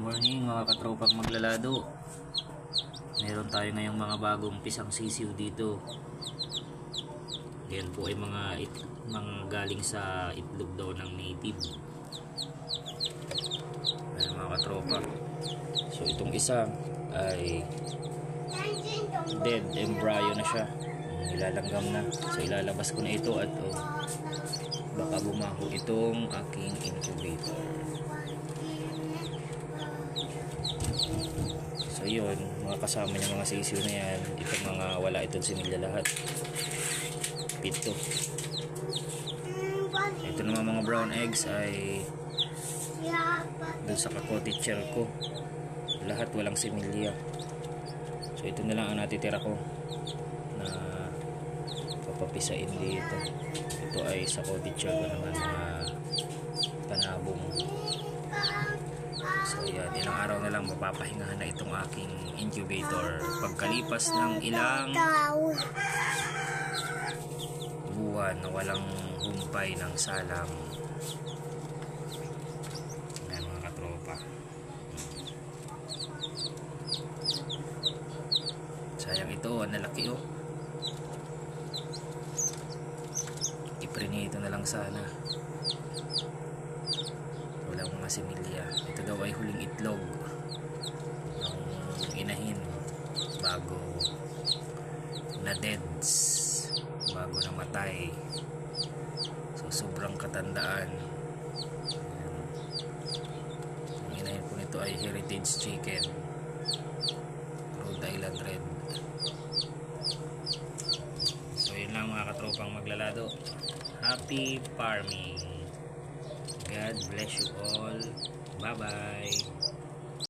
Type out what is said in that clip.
Morning mga katropang maglalado. Meron tayo ngayong mga bagong pisang sisiw dito. Yan po ay mga galing sa itlog daw ng native. Ayan mga katropa. So itong isa ay dead embryo na siya. Nilalanggam na. So ilalabas ko na ito at baka bumaho itong aking incubator. So yun, mga kasama niya mga sisiw na yan. Itong mga wala itong similya lahat. Pito. Ito naman mga brown eggs ay doon sa cottage shell ko. Lahat walang similya. So ito na lang ang natitira ko na papapisain dito. Ito ay sa cottage shell ko naman mga panabong. So yan, ilang araw na lang mapapahingahan na itong aking incubator. Pagkalipas ng ilang buwan na walang humpay ng salam. Ayan mga katropa. Sayang ito, nalaki oh. Iprenito na lang sana. Walang mga similya. Ito daw ay huling itlog ng inahin bago na deads, bago namatay. So sobrang katandaan. Ang inahin po nito ay heritage chicken, Rhode Island Red. So yun lang mga katropang maglalado. Happy farming. God bless you all. Bye-bye.